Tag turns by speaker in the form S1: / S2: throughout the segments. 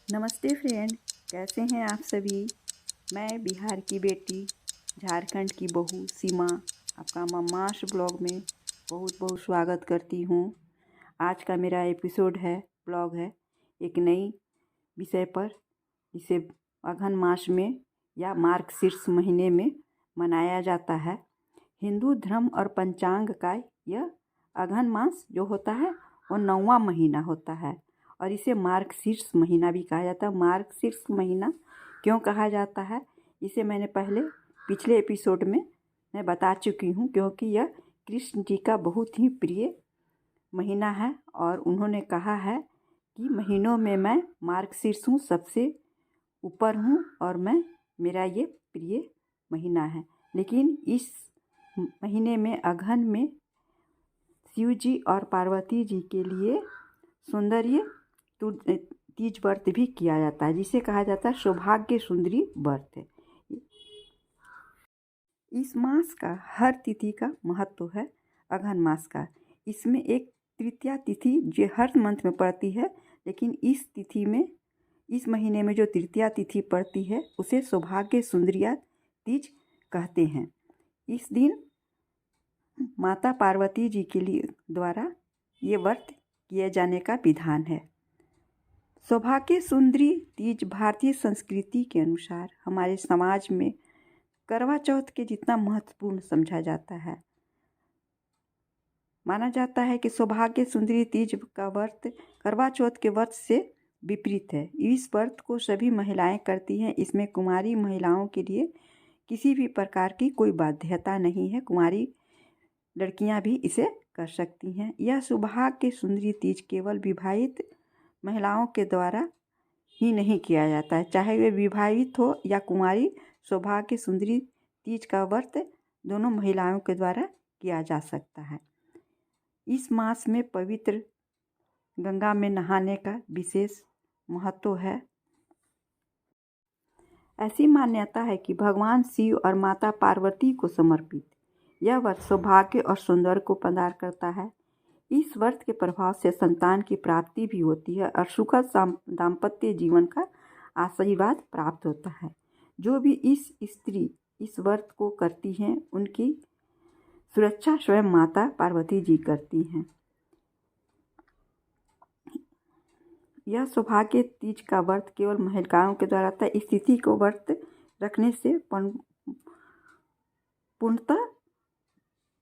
S1: नमस्ते फ्रेंड, कैसे हैं आप सभी। मैं बिहार की बेटी, झारखंड की बहू सीमा आपका मम्माश ब्लॉग में बहुत बहुत स्वागत करती हूँ। आज का मेरा ब्लॉग है एक नई विषय पर, जिसे अघन मास में या मार्गशीर्ष महीने में मनाया जाता है। हिंदू धर्म और पंचांग का यह अघन मास जो होता है वो 9वां महीना होता है और इसे मार्गशीर्ष महीना भी कहा जाता है। मार्गशीर्ष महीना क्यों कहा जाता है, इसे मैंने पिछले एपिसोड में मैं बता चुकी हूँ, क्योंकि यह कृष्ण जी का बहुत ही प्रिय महीना है और उन्होंने कहा है कि महीनों में मैं मार्गशीर्ष हूँ, सबसे ऊपर हूँ और मेरा ये प्रिय महीना है। लेकिन इस महीने में अघन में शिव जी और पार्वती जी के लिए सौंदर्य तीज व्रत भी किया जाता है, जिसे कहा जाता है सौभाग्य सुंदरी व्रत। इस मास का हर तिथि का महत्व है। अघन मास का इसमें एक तृतीया तिथि जो हर मंथ में पड़ती है, लेकिन इस महीने में जो तृतीया तिथि पड़ती है उसे सौभाग्य सुंदरिया तीज कहते हैं। इस दिन माता पार्वती जी के लिए द्वारा ये व्रत किए जाने का विधान है। सौभाग्य सुंदरी तीज भारतीय संस्कृति के अनुसार हमारे समाज में करवा चौथ के जितना महत्वपूर्ण समझा जाता है। माना जाता है कि सौभाग्य सुंदरी तीज का व्रत करवा चौथ के व्रत से विपरीत है। इस व्रत को सभी महिलाएं करती हैं। इसमें कुंवारी महिलाओं के लिए किसी भी प्रकार की कोई बाध्यता नहीं है। कुंवारी लड़कियां भी इसे कर सकती हैं। यह सौभाग्य सुंदरी तीज केवल विवाहित महिलाओं के द्वारा ही नहीं किया जाता है, चाहे वे विवाहित हो या कुंवारी। सौभाग्य सुंदरी तीज का व्रत दोनों महिलाओं के द्वारा किया जा सकता है। इस मास में पवित्र गंगा में नहाने का विशेष महत्व है। ऐसी मान्यता है कि भगवान शिव और माता पार्वती को समर्पित यह व्रत सौभाग्य और सौंदर्य को प्रदान करता है। इस व्रत के प्रभाव से संतान की प्राप्ति भी होती है और सुखद दाम्पत्य जीवन का आशीर्वाद प्राप्त होता है। जो भी स्त्री इस व्रत को करती हैं, उनकी सुरक्षा स्वयं माता पार्वती जी करती हैं। यह सौभाग्य तीज का व्रत केवल महिलाओं के द्वारा था। इस तिथि को व्रत रखने से पूर्णतः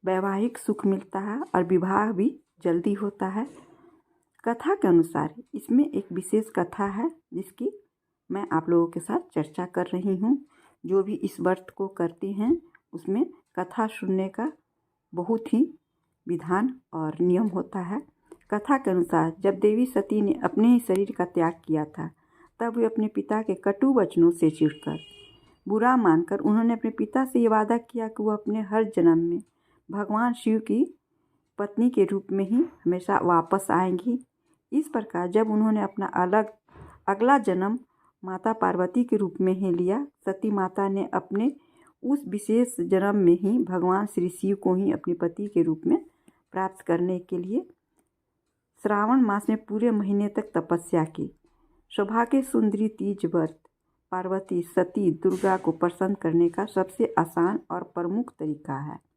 S1: वैवाहिक सुख मिलता है और विवाह भी जल्दी होता है। कथा के अनुसार इसमें एक विशेष कथा है, जिसकी मैं आप लोगों के साथ चर्चा कर रही हूँ। जो भी इस व्रत को करते हैं उसमें कथा सुनने का बहुत ही विधान और नियम होता है। कथा के अनुसार जब देवी सती ने अपने ही शरीर का त्याग किया था, तब वे अपने पिता के कटु वचनों से चिढ़कर बुरा मानकर उन्होंने अपने पिता से ये वादा किया कि वो अपने हर जन्म में भगवान शिव की पत्नी के रूप में ही हमेशा वापस आएंगी। इस प्रकार जब उन्होंने अपना अगला जन्म माता पार्वती के रूप में ही लिया, सती माता ने अपने उस विशेष जन्म में ही भगवान श्री शिव को ही अपने पति के रूप में प्राप्त करने के लिए श्रावण मास में पूरे महीने तक तपस्या की। सौभाग्य सुंदरी तीज व्रत पार्वती सती दुर्गा को प्रसन्न करने का सबसे आसान और प्रमुख तरीका है।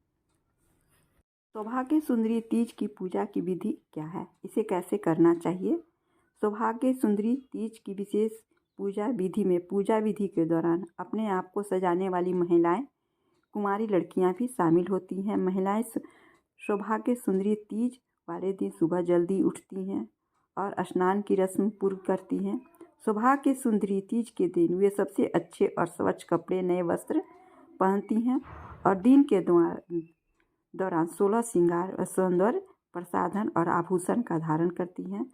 S1: सौभाग्य सुंदरी तीज की पूजा की विधि क्या है, इसे कैसे करना चाहिए। सौभाग्य सुंदरी तीज की विशेष पूजा विधि में पूजा विधि के दौरान अपने आप को सजाने वाली महिलाएं, कुंवारी लड़कियां भी शामिल होती हैं। महिलाएं सौभाग्य सुंदरी तीज वाले दिन सुबह जल्दी उठती हैं और स्नान की रस्म पूर्ण करती हैं। सौभाग्य सुंदरी तीज के दिन वे सबसे अच्छे और स्वच्छ कपड़े, नए वस्त्र पहनती हैं और दिन के दौरान 16 श्रृंगार, सौंदर्य प्रसाधन और आभूषण का धारण करती हैं।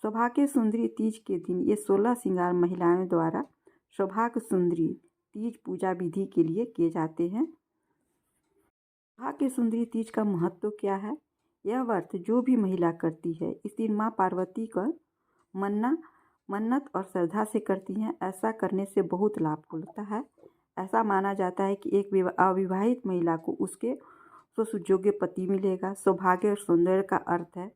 S1: सौभाग्य सुंदरी तीज के दिन ये 16 श्रृंगार महिलाओं द्वारा सौभाग्य सुंदरी तीज पूजा विधि के लिए किए जाते हैं। सौभाग्य सुंदरी तीज का महत्व क्या है। यह व्रत जो भी महिला करती है, इस दिन माँ पार्वती का मन्नत और श्रद्धा से करती हैं। ऐसा करने से बहुत लाभ होता है। ऐसा माना जाता है कि एक अविवाहित महिला को उसके सुयोग्य पति मिलेगा। सौभाग्य और सौंदर्य का अर्थ है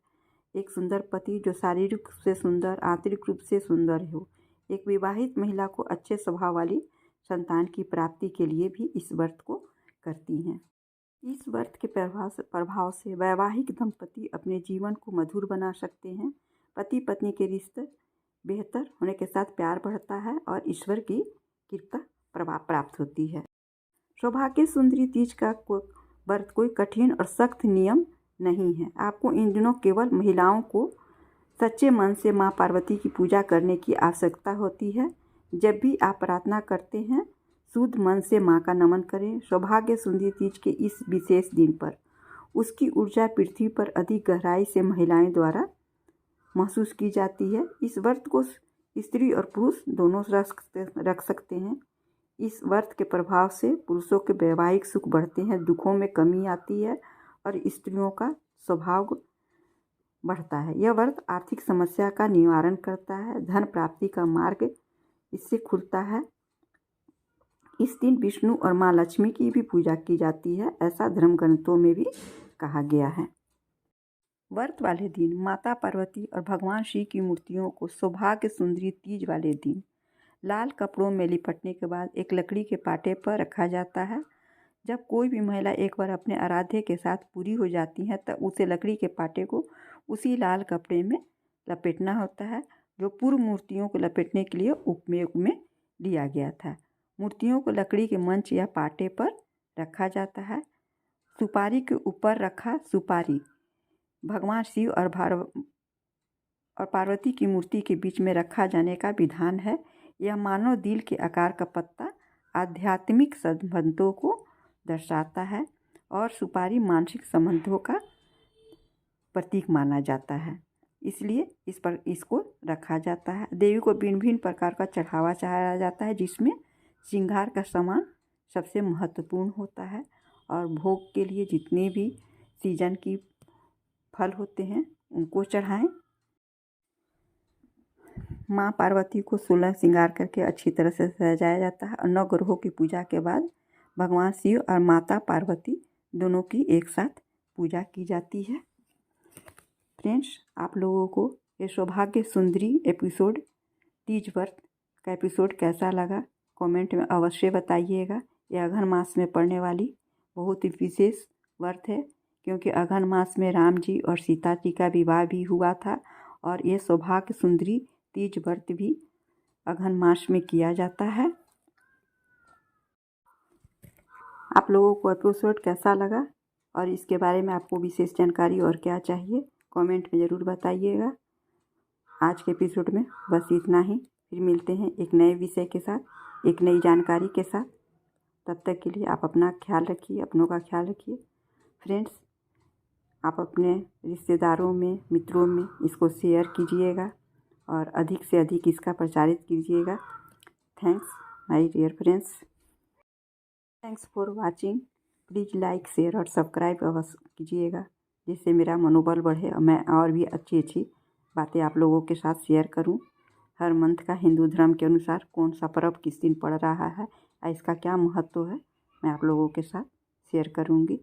S1: एक सुंदर पति जो शारीरिक रूप से सुंदर, आंतरिक रूप से सुंदर हो। एक विवाहित महिला को अच्छे स्वभाव वाली संतान की प्राप्ति के लिए भी इस व्रत को करती हैं। इस व्रत के प्रभाव से वैवाहिक दंपति अपने जीवन को मधुर बना सकते हैं। पति पत्नी के रिश्ते बेहतर होने के साथ प्यार बढ़ता है और ईश्वर की कृपा प्राप्त होती है। सौभाग्य सुंदरी तीज का व्रत कोई कठिन और सख्त नियम नहीं है। आपको इन दिनों केवल महिलाओं को सच्चे मन से माँ पार्वती की पूजा करने की आवश्यकता होती है। जब भी आप प्रार्थना करते हैं, शुद्ध मन से माँ का नमन करें। सौभाग्य सुंदरी तीज के इस विशेष दिन पर उसकी ऊर्जा पृथ्वी पर अधिक गहराई से महिलाएं द्वारा महसूस की जाती है। इस व्रत को स्त्री और पुरुष दोनों रख सकते हैं। इस व्रत के प्रभाव से पुरुषों के वैवाहिक सुख बढ़ते हैं, दुखों में कमी आती है और स्त्रियों का स्वभाव बढ़ता है। यह व्रत आर्थिक समस्या का निवारण करता है, धन प्राप्ति का मार्ग इससे खुलता है। इस दिन विष्णु और माँ लक्ष्मी की भी पूजा की जाती है, ऐसा धर्म ग्रंथों में भी कहा गया है। व्रत वाले दिन माता पार्वती और भगवान शिव की मूर्तियों को सौभाग्य सुंदरी तीज वाले दिन लाल कपड़ों में लिपटने के बाद एक लकड़ी के पाटे पर रखा जाता है। जब कोई भी महिला एक बार अपने आराध्य के साथ पूरी हो जाती है तब उसे लकड़ी के पाटे को उसी लाल कपड़े में लपेटना होता है, जो पूर्व मूर्तियों को लपेटने के लिए उपयोग में लिया गया था। मूर्तियों को लकड़ी के मंच या पाटे पर रखा जाता है। सुपारी के ऊपर रखा सुपारी भगवान शिव और पार्वती की मूर्ति के बीच में रखा जाने का विधान है। यह मानव दिल के आकार का पत्ता आध्यात्मिक संबंधों को दर्शाता है और सुपारी मानसिक संबंधों का प्रतीक माना जाता है, इसलिए इस पर इसको रखा जाता है। देवी को भिन्न भिन्न प्रकार का चढ़ावा चढ़ाया जाता है, जिसमें श्रृंगार का सामान सबसे महत्वपूर्ण होता है और भोग के लिए जितने भी सीजन की फल होते हैं उनको चढ़ाएं। माँ पार्वती को 16 श्रृंगार करके अच्छी तरह से सजाया जाता है और 9 ग्रहों की पूजा के बाद भगवान शिव और माता पार्वती दोनों की एक साथ पूजा की जाती है। फ्रेंड्स, आप लोगों को ये सौभाग्य सुंदरी एपिसोड तीज व्रत का एपिसोड कैसा लगा कमेंट में अवश्य बताइएगा। यह अघन मास में पड़ने वाली बहुत ही विशेष व्रत है, क्योंकि अघन मास में राम जी और सीता जी का विवाह भी हुआ था और ये सौभाग्य सुंदरी तीज व्रत भी अघन मास में किया जाता है। आप लोगों को एपिसोड कैसा लगा और इसके बारे में आपको विशेष जानकारी और क्या चाहिए कमेंट में ज़रूर बताइएगा। आज के एपिसोड में बस इतना ही, फिर मिलते हैं एक नए विषय के साथ, एक नई जानकारी के साथ। तब तक के लिए आप अपना ख्याल रखिए, अपनों का ख्याल रखिए। फ्रेंड्स, आप अपने रिश्तेदारों में, मित्रों में इसको शेयर कीजिएगा और अधिक से अधिक इसका प्रचारित कीजिएगा। Thanks my dear friends, thanks for watching. Please like, share और सब्सक्राइब अवश्य कीजिएगा, जिससे मेरा मनोबल बढ़े और मैं और भी अच्छी अच्छी बातें आप लोगों के साथ शेयर करूं। हर मंथ का हिंदू धर्म के अनुसार कौन सा पर्व किस दिन पड़ रहा है और इसका क्या महत्व है, मैं आप लोगों के साथ शेयर करूंगी।